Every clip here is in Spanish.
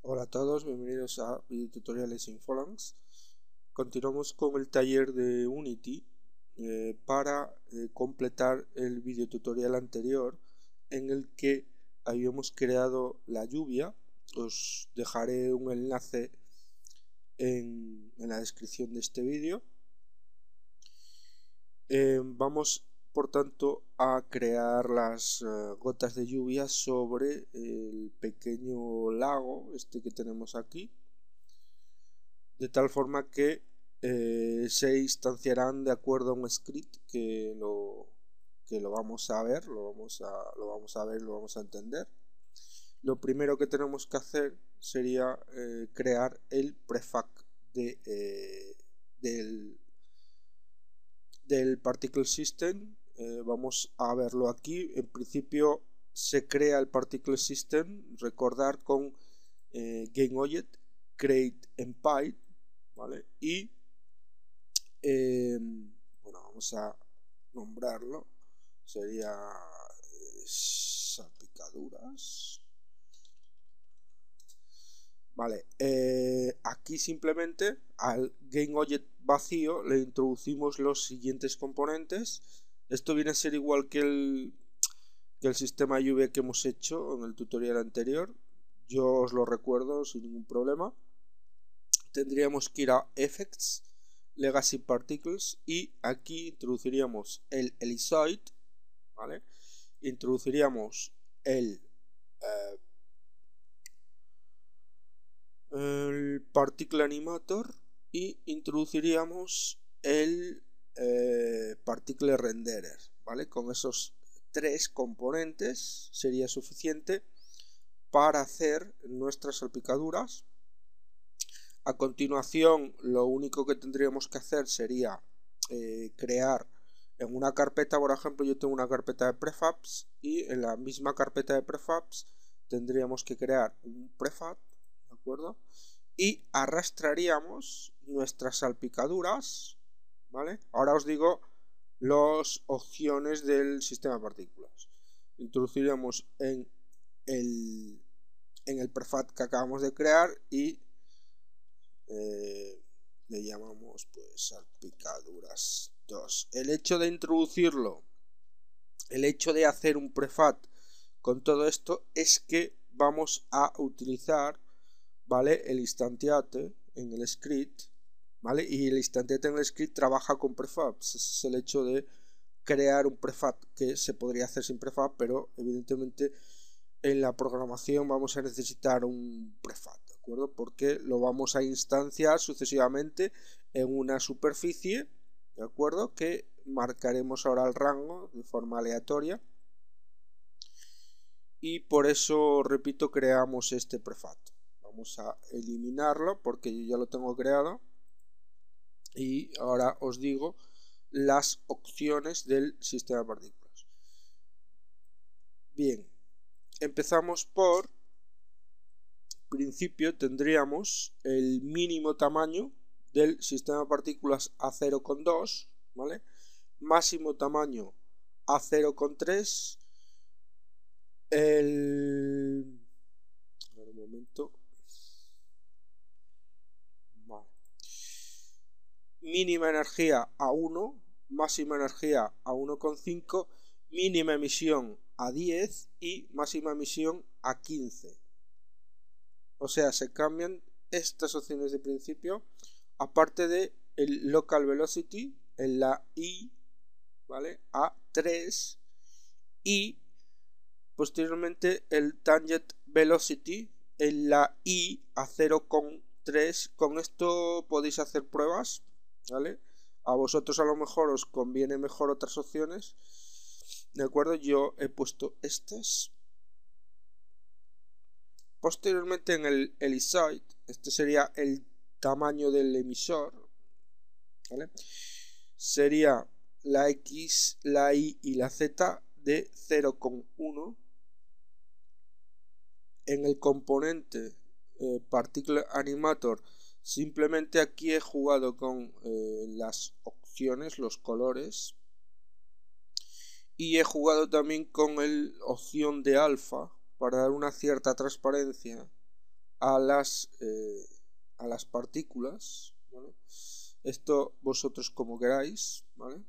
Hola a todos, bienvenidos a Videotutoriales Infolanx. Continuamos con el taller de Unity para completar el videotutorial anterior en el que habíamos creado la lluvia. Os dejaré un enlace en la descripción de este vídeo. Vamos por tanto a crear las gotas de lluvia sobre el pequeño lago que tenemos aquí, de tal forma que se instanciarán de acuerdo a un script que lo vamos a ver, lo vamos a entender. Lo primero que tenemos que hacer sería crear el prefab del Particle System. Vamos a verlo aquí. En principio se crea el Particle System, recordar con GameObject create empire, ¿vale? Y bueno, vamos a nombrarlo, sería salpicaduras. Vale, aquí simplemente al GameObject vacío le introducimos los siguientes componentes. Esto viene a ser igual que el sistema lluvia que hemos hecho en el tutorial anterior. Yo os lo recuerdo sin ningún problema. Tendríamos que ir a Effects, Legacy Particles, y aquí introduciríamos el Ellipsoid, ¿vale? Introduciríamos el Particle Animator y introduciríamos el Particle Renderer, ¿vale? Con esos tres componentes sería suficiente para hacer nuestras salpicaduras. A continuación, lo único que tendríamos que hacer sería crear en una carpeta, por ejemplo, yo tengo una carpeta de prefabs, y en la misma carpeta de prefabs tendríamos que crear un prefab, ¿de acuerdo? Y arrastraríamos nuestras salpicaduras, ¿vale? Ahora os digo las opciones del sistema de partículas. Introduciríamos en el prefab que acabamos de crear y le llamamos pues salpicaduras 2. El hecho de introducirlo, el hecho de hacer un prefab con todo esto es que vamos a utilizar, ¿vale?, el instantiate en el script, ¿vale? Y el instantiate en el script trabaja con prefabs. Ese es el hecho de crear un prefab, que se podría hacer sin prefab, pero evidentemente en la programación vamos a necesitar un prefab, ¿de acuerdo? Porque lo vamos a instanciar sucesivamente en una superficie, ¿de acuerdo?, que marcaremos ahora el rango de forma aleatoria, y por eso, repito, creamos este prefab. Vamos a eliminarlo porque yo ya lo tengo creado, y ahora os digo las opciones del sistema de partículas. Bien, empezamos por principio. Tendríamos el mínimo tamaño del sistema de partículas a 0,2, ¿vale? Máximo tamaño a 0,3. Un momento. Vale. Mínima energía a 1, máxima energía a 1,5, mínima emisión a 10 y máxima emisión a 15. O sea, se cambian estas opciones de principio, aparte de el local velocity en la I, ¿vale?, a 3, y posteriormente el tangent velocity en la I a 0,3. Con esto podéis hacer pruebas, ¿vale? A vosotros a lo mejor os conviene mejor otras opciones, ¿de acuerdo? Yo he puesto estas. Posteriormente en el ellipsoid, este sería el tamaño del emisor, ¿vale? Sería la X, la Y y la Z de 0,1. En el componente Particle Animator, simplemente aquí he jugado con las opciones, los colores, y he jugado también con el opción de alfa para dar una cierta transparencia a las partículas, ¿vale? Esto vosotros como queráis, ¿vale?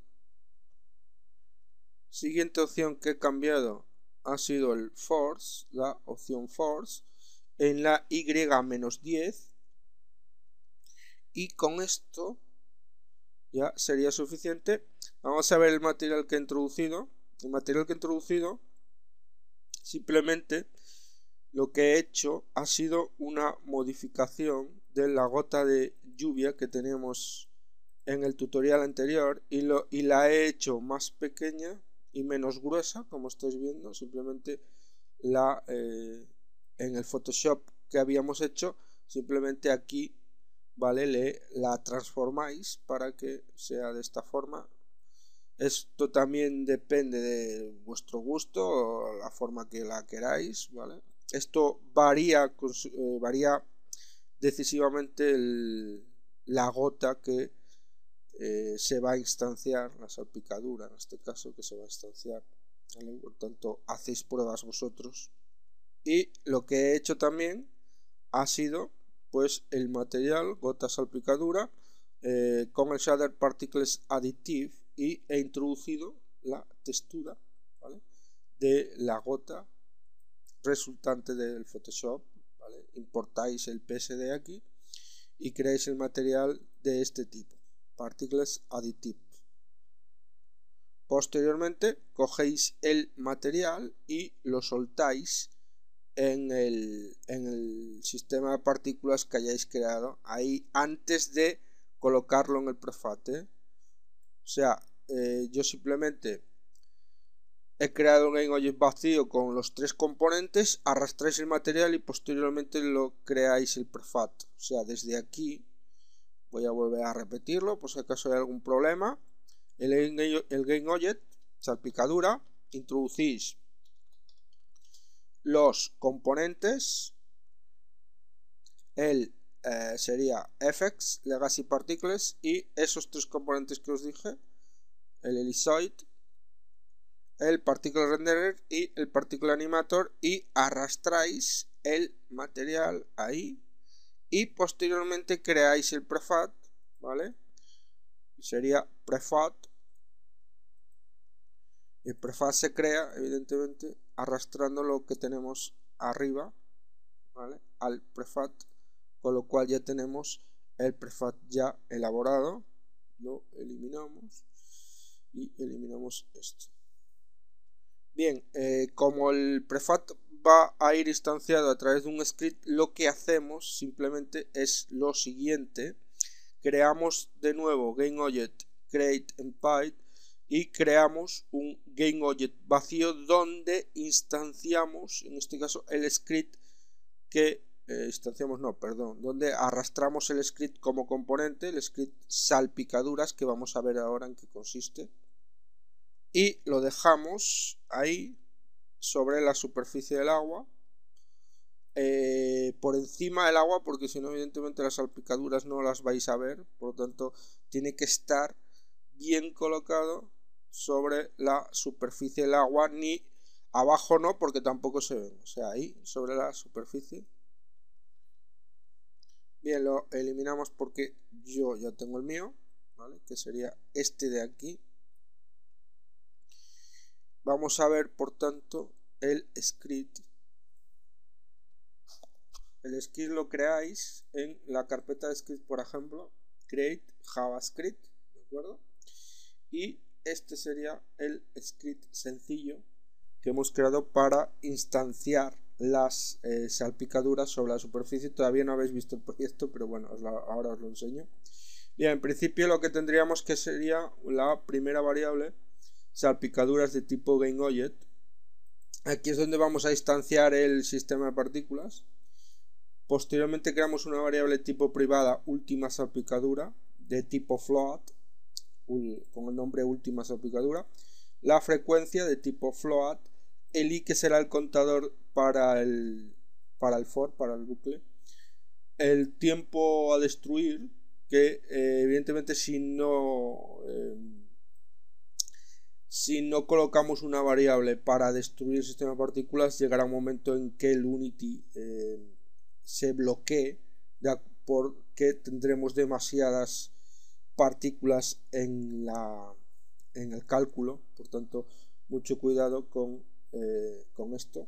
Siguiente opción que he cambiado ha sido el force, la opción force, en la Y-10, y con esto ya sería suficiente. Vamos a ver el material que he introducido. El material que he introducido, simplemente lo que he hecho ha sido una modificación de la gota de lluvia que tenemos en el tutorial anterior, y la he hecho más pequeña y menos gruesa, como estáis viendo. Simplemente en el Photoshop que habíamos hecho, simplemente aquí, ¿vale? La transformáis para que sea de esta forma. Esto también depende de vuestro gusto o la forma que la queráis, ¿vale? Esto varía decisivamente la gota que se va a instanciar, la salpicadura en este caso que se va a instanciar, ¿vale? Por tanto, hacéis pruebas vosotros. Y lo que he hecho también ha sido pues el material gota salpicadura con el Shader Particles Additive, y he introducido la textura, ¿vale?, de la gota resultante del Photoshop, ¿vale? Importáis el PSD aquí y creáis el material de este tipo, Particles Additive. Posteriormente cogéis el material y lo soltáis en el sistema de partículas que hayáis creado ahí antes de colocarlo en el prefat, ¿eh? O sea, yo simplemente he creado un GameObject vacío con los tres componentes, arrastráis el material y posteriormente lo creáis el prefat. O sea, desde aquí voy a volver a repetirlo por si acaso hay algún problema. El GameObject, salpicadura, introducís los componentes, sería Effects, Legacy Particles, y esos tres componentes que os dije, el ellipsoid, el Particle Renderer y el Particle Animator, y arrastráis el material ahí y posteriormente creáis el prefat, ¿vale? Sería prefat. El prefat se crea evidentemente arrastrando lo que tenemos arriba, ¿vale?, al prefat, con lo cual ya tenemos el prefat ya elaborado. Lo eliminamos y eliminamos esto. Bien, como el prefat va a ir instanciado a través de un script, lo que hacemos simplemente es lo siguiente: creamos de nuevo GameObject create empide y creamos un GameObject vacío donde instanciamos, en este caso, el script que donde arrastramos el script como componente, el script salpicaduras, que vamos a ver ahora en qué consiste, y lo dejamos ahí sobre la superficie del agua, por encima del agua, porque si no evidentemente las salpicaduras no las vais a ver. Por lo tanto, tiene que estar bien colocado sobre la superficie del agua, ni abajo no, porque tampoco se ven, o sea, ahí sobre la superficie. Bien, lo eliminamos porque yo ya tengo el mío, ¿vale?, que sería este de aquí. Vamos a ver, por tanto, el script. El script lo creáis en la carpeta de script, por ejemplo, create JavaScript, ¿de acuerdo? Y este sería el script sencillo que hemos creado para instanciar las salpicaduras sobre la superficie. Todavía no habéis visto el proyecto, pero bueno, ahora os lo enseño. Bien, en principio lo que tendríamos que sería la primera variable, salpicaduras de tipo GameObject. Aquí es donde vamos a instanciar el sistema de partículas. Posteriormente creamos una variable tipo privada, última salpicadura, de tipo float, con el nombre última salpicadura. La frecuencia de tipo float, el i que será el contador para el for, para el bucle. El tiempo a destruir, que evidentemente si no colocamos una variable para destruir el sistema de partículas, llegará un momento en que el Unity se bloquee, porque tendremos demasiadas partículas en el cálculo. Por tanto, mucho cuidado con esto.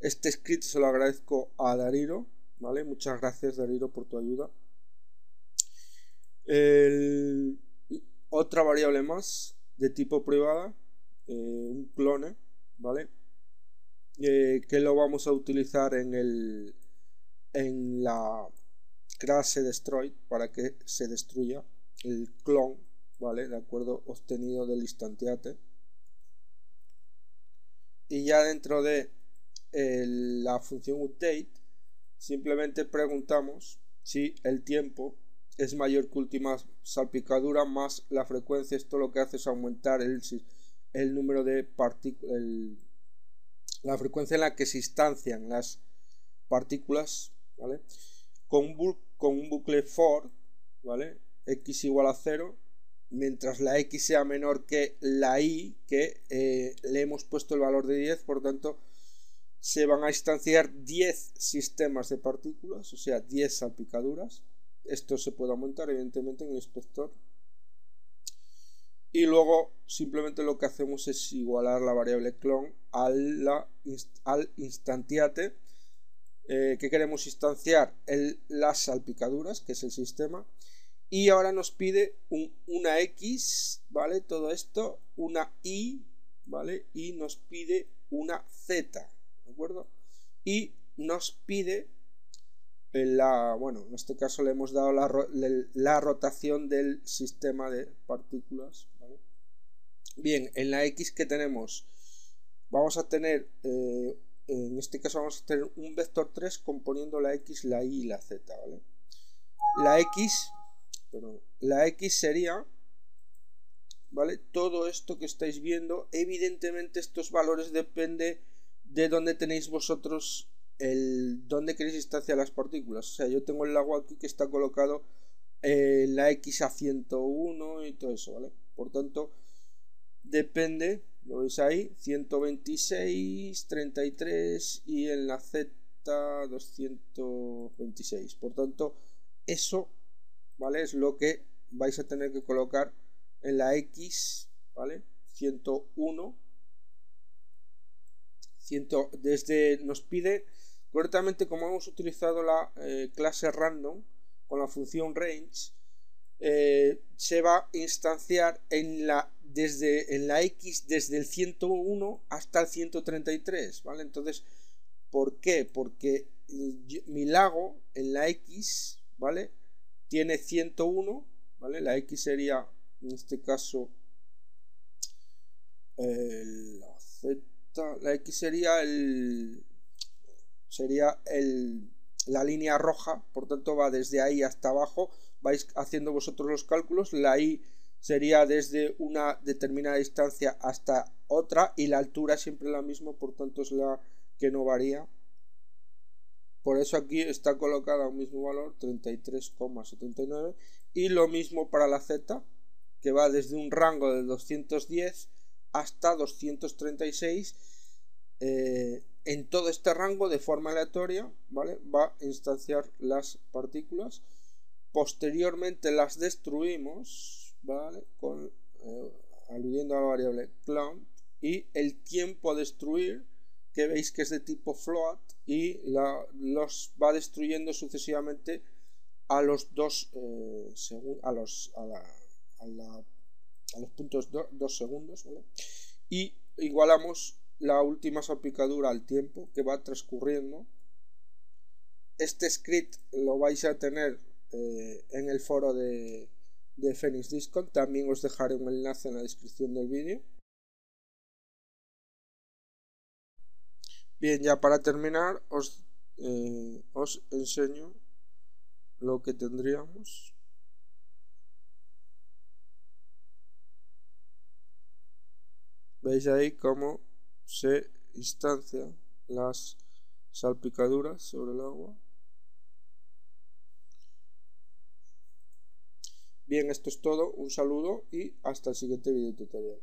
Este script se lo agradezco a Dariro, ¿vale? Muchas gracias, Dariro, por tu ayuda. Otra variable más de tipo privada, un clone, ¿vale? Que lo vamos a utilizar en la clase destroy para que se destruya el clon, ¿vale? De acuerdo, obtenido del instantiate. Y ya dentro de la función update simplemente preguntamos si el tiempo es mayor que última salpicadura más la frecuencia. Esto lo que hace es aumentar el número de partículas, la frecuencia en la que se instancian las partículas, ¿vale? Con un bucle for, ¿vale? X igual a 0, mientras la X sea menor que la Y, que le hemos puesto el valor de 10, por tanto se van a instanciar 10 sistemas de partículas, o sea 10 salpicaduras. Esto se puede aumentar evidentemente en el inspector. Y luego simplemente lo que hacemos es igualar la variable clone al instantiate que queremos instanciar las salpicaduras, que es el sistema. Y ahora nos pide una X, ¿vale? Todo esto, una Y, ¿vale? Y nos pide una Z, ¿de acuerdo? Y nos pide bueno, en este caso le hemos dado la rotación del sistema de partículas, ¿vale? Bien, en la X que tenemos, vamos a tener, en este caso vamos a tener un vector 3 componiendo la X, la Y y la Z, ¿vale? La X sería, ¿vale? Todo esto que estáis viendo, evidentemente estos valores dependen de dónde tenéis vosotros dónde queréis instanciar las partículas. O sea, yo tengo el lago aquí que está colocado la X a 101 y todo eso, ¿vale? Por tanto, depende, lo veis ahí, 126, 33 y en la Z 226. Por tanto, eso, ¿vale? Es lo que vais a tener que colocar en la X, ¿vale? 101. Nos pide, correctamente, como hemos utilizado la clase random con la función range, se va a instanciar en la X desde el 101 hasta el 133, ¿vale? Entonces, ¿por qué? Porque mi lago en la X, ¿vale? Tiene 101, ¿vale? La X sería, en este caso, la Z. La X sería la línea roja, por tanto va desde ahí hasta abajo, vais haciendo vosotros los cálculos. La Y sería desde una determinada distancia hasta otra y la altura siempre la misma, por tanto es la que no varía. Por eso aquí está colocada un mismo valor, 33,79, y lo mismo para la Z, que va desde un rango de 210 hasta 236. En todo este rango, de forma aleatoria, ¿vale? Va a instanciar las partículas. Posteriormente las destruimos, ¿vale? Aludiendo a la variable clone, y el tiempo a destruir, que veis que es de tipo float, y los va destruyendo sucesivamente a los puntos 2 segundos, ¿vale? Y igualamos la última salpicadura al tiempo que va transcurriendo Este script lo vais a tener en el foro de Phoenix Discord. También os dejaré un enlace en la descripción del vídeo. Bien, ya para terminar os enseño lo que tendríamos. Veis ahí cómo se instancian las salpicaduras sobre el agua. Bien, esto es todo. Un saludo y hasta el siguiente video tutorial.